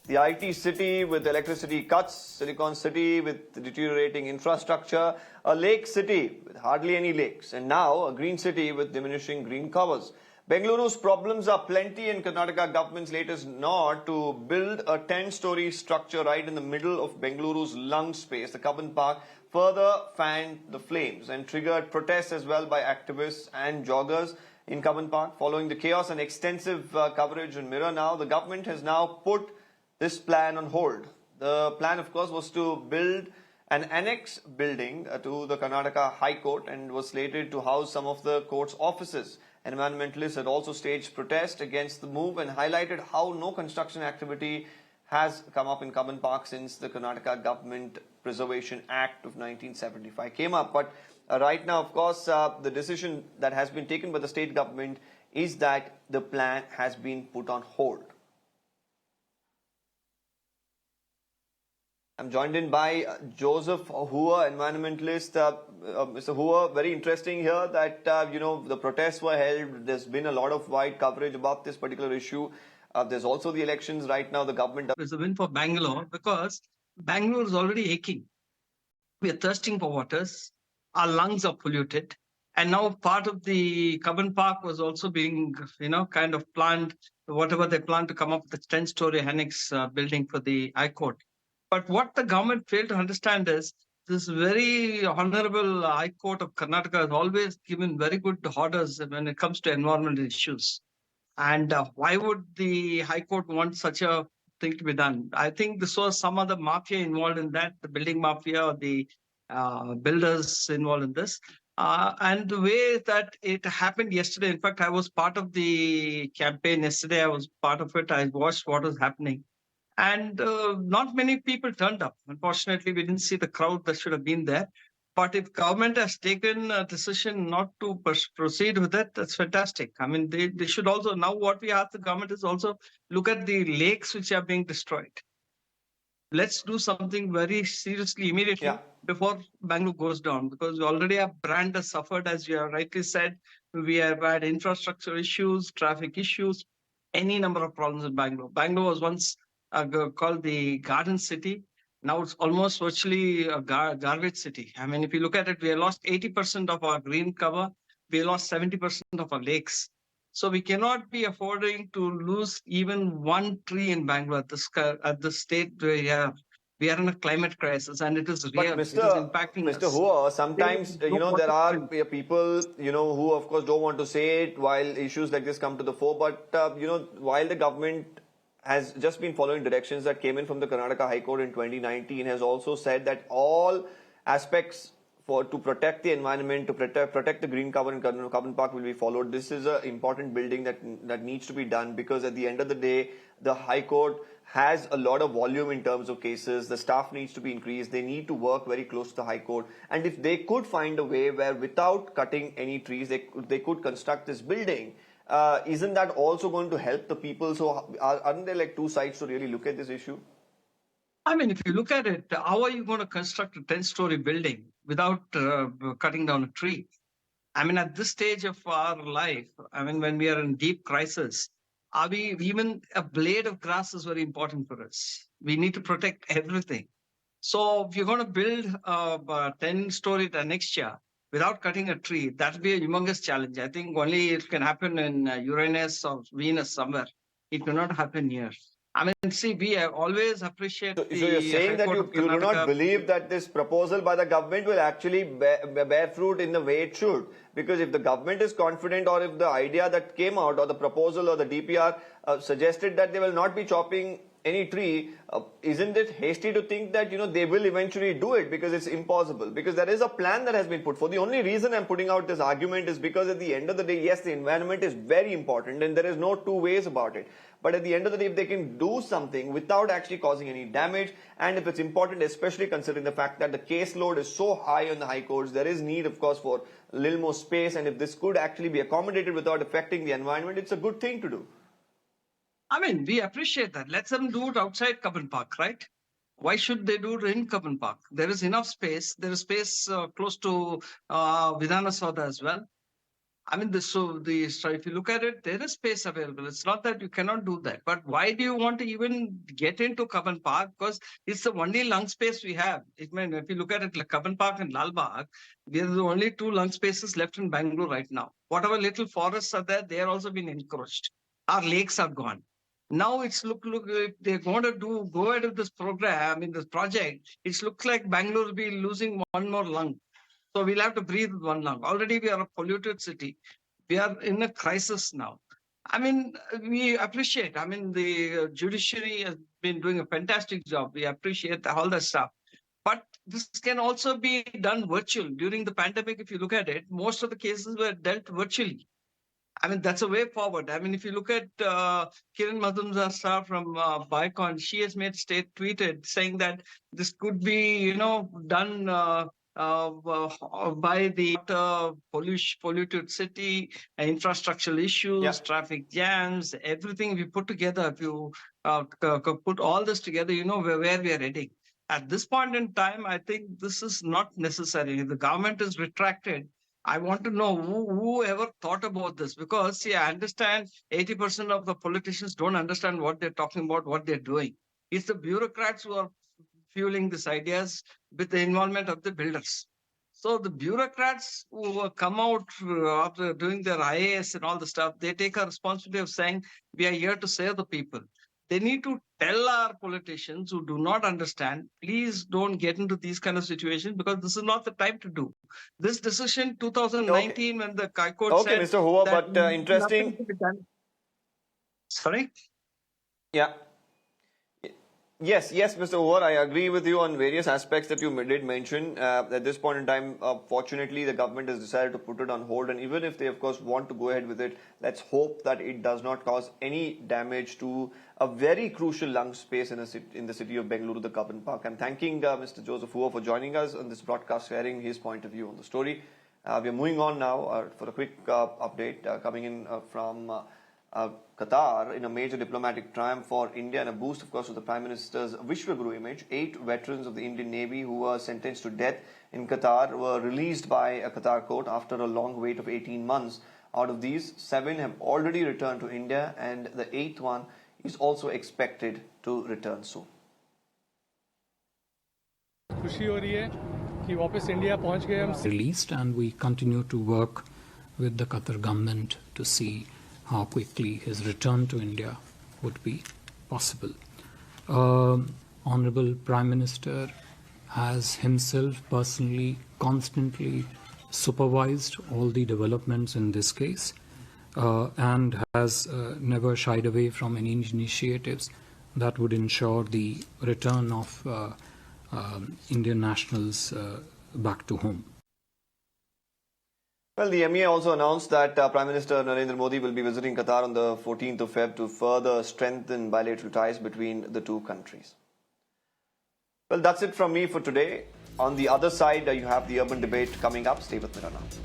The IT city with electricity cuts, Silicon City with deteriorating infrastructure, a lake city with hardly any lakes, and now a green city with diminishing green covers. Bengaluru's problems are plenty, and Karnataka government's latest nod to build a 10-story structure right in the middle of Bengaluru's lung space, the Cubbon Park, further fanned the flames and triggered protests as well by activists and joggers in Cubbon Park. Following the chaos and extensive coverage in Mirror Now, the government has now put this plan on hold. The plan, of course, was to build an annex building to the Karnataka High Court and was slated to house some of the court's offices. Environmentalists had also staged protest against the move and highlighted how no construction activity has come up in Cubbon Park since the Karnataka Government Preservation Act of 1975 came up. But right now, of course, the decision that has been taken by the state government is that the plan has been put on hold. I'm joined in by Joseph Hoover, environmentalist. Mr. Hoover, very interesting here that, the protests were held. There's been a lot of wide coverage about this particular issue. There's also the elections right now. The government... It's a win for Bangalore because Bangalore is already aching. We are thirsting for waters. Our lungs are polluted. And now part of the Cubbon Park was also being, kind of planned, whatever they planned to come up with a 10-story annex building for the High Court. But what the government failed to understand is this very honorable High Court of Karnataka has always given very good orders when it comes to environmental issues. And why would the High Court want such a thing to be done? I think this was some other mafia involved in that, the building mafia or the builders involved in this. And the way that it happened yesterday, in fact, I was part of the campaign yesterday. I was part of it. I watched what was happening. And not many people turned up. Unfortunately, we didn't see the crowd that should have been there. But if government has taken a decision not to proceed with that, that's fantastic. I mean, they should also, now what we ask the government is also look at the lakes which are being destroyed. Let's do something very seriously immediately before Bangalore goes down, because we already have brand has suffered, as you have rightly said. We have had infrastructure issues, traffic issues, any number of problems in Bangalore. Bangalore was once called the Garden City. Now it's almost virtually a garbage city. I mean, if you look at it, we have lost 80% of our green cover. We lost 70% of our lakes. So we cannot be affording to lose even one tree in Bangalore at the state where we are in a climate crisis, and it is real. But it is impacting Mr. us. Hoover, sometimes, there are people, who of course don't want to say it while issues like this come to the fore. But, while the government has just been following directions that came in from the Karnataka High Court in 2019, has also said that all aspects to protect the environment, to protect the green cover in Cubbon Park will be followed. This is an important building that needs to be done, because at the end of the day, the High Court has a lot of volume in terms of cases. The staff needs to be increased. They need to work very close to the High Court. And if they could find a way where without cutting any trees, they could construct this building, isn't that also going to help the people? So aren't there like two sides to really look at this issue? I mean, if you look at it, how are you going to construct a 10-story building without cutting down a tree? I mean, at this stage of our life, I mean, when we are in deep crisis, even a blade of grass is very important for us. We need to protect everything. So if you're going to build a 10-story next year without cutting a tree, that will be a humongous challenge. I think only it can happen in Uranus or Venus somewhere. It cannot happen here. I mean, see, we always appreciate So you're saying that you do not believe that this proposal by the government will actually bear fruit in the way it should? Because if the government is confident, or if the idea that came out, or the proposal or the DPR suggested that they will not be chopping any tree, isn't it hasty to think that, they will eventually do it, because it's impossible? Because there is a plan that has been put for. The only reason I'm putting out this argument is because at the end of the day, yes, the environment is very important and there is no two ways about it. But at the end of the day, if they can do something without actually causing any damage, and if it's important, especially considering the fact that the caseload is so high on the high courts, there is need, of course, for a little more space. And if this could actually be accommodated without affecting the environment, it's a good thing to do. I mean, we appreciate that. Let them do it outside Cubbon Park, right? Why should they do it in Cubbon Park? There is enough space. There is space close to Vidhanasauda as well. I mean, if you look at it, there is space available. It's not that you cannot do that. But why do you want to even get into Cubbon Park? Because it's the only lung space we have. If you look at it, like Cubbon Park and Lal Bagh, there are the only two lung spaces left in Bangalore right now. Whatever little forests are there, they are also been encroached. Our lakes are gone. Now it's look, if they're going to go ahead with this program, in this project, it looks like Bangalore will be losing one more lung. So we'll have to breathe with one lung. Already we are a polluted city. We are in a crisis now. I mean, we appreciate. I mean, the judiciary has been doing a fantastic job. We appreciate all that stuff. But this can also be done virtual. During the pandemic, if you look at it, most of the cases were dealt virtually. I mean, that's a way forward. I mean, if you look at Kiran Mazumdar from Bicon, she has made tweeted saying that this could be, done by the polluted city, infrastructural issues, traffic jams, everything we put together. If you put all this together, you know where we are heading. At this point in time, I think this is not necessary. The government is retracted. I want to know who ever thought about this, because see, I understand 80% of the politicians don't understand what they're talking about, what they're doing. It's the bureaucrats who are fueling these ideas with the involvement of the builders. So the bureaucrats who come out after doing their IAS and all the stuff, they take a responsibility of saying, we are here to serve the people. They need to tell our politicians who do not understand, please don't get into these kind of situations, because this is not the time to do. This decision 2019 when the High Court said Mr. Hoover, that but interesting. Sorry? Yeah. Yes, Mr. Hoover, I agree with you on various aspects that you did mention. At this point in time, fortunately, the government has decided to put it on hold. And even if they, of course, want to go ahead with it, let's hope that it does not cause any damage to a very crucial lung space in the city of Bengaluru, the Cubbon Park. I'm thanking Mr. Joseph Hoover for joining us on this broadcast, sharing his point of view on the story. We're moving on now for a quick update coming in from Qatar in a major diplomatic triumph for India and a boost, of course, to the Prime Minister's Vishwaguru image. 8 veterans of the Indian Navy who were sentenced to death in Qatar were released by a Qatar court after a long wait of 18 months. Out of these, 7 have already returned to India, and the 8th one is also expected to return soon. Released, and we continue to work with the Qatar government to see how quickly his return to India would be possible. Honorable Prime Minister has himself personally constantly supervised all the developments in this case and has never shied away from any initiatives that would ensure the return of Indian nationals back to home. Well, the MEA also announced that Prime Minister Narendra Modi will be visiting Qatar on the 14th of Feb to further strengthen bilateral ties between the two countries. Well, that's it from me for today. On the other side, you have the urban debate coming up. Stay with me now.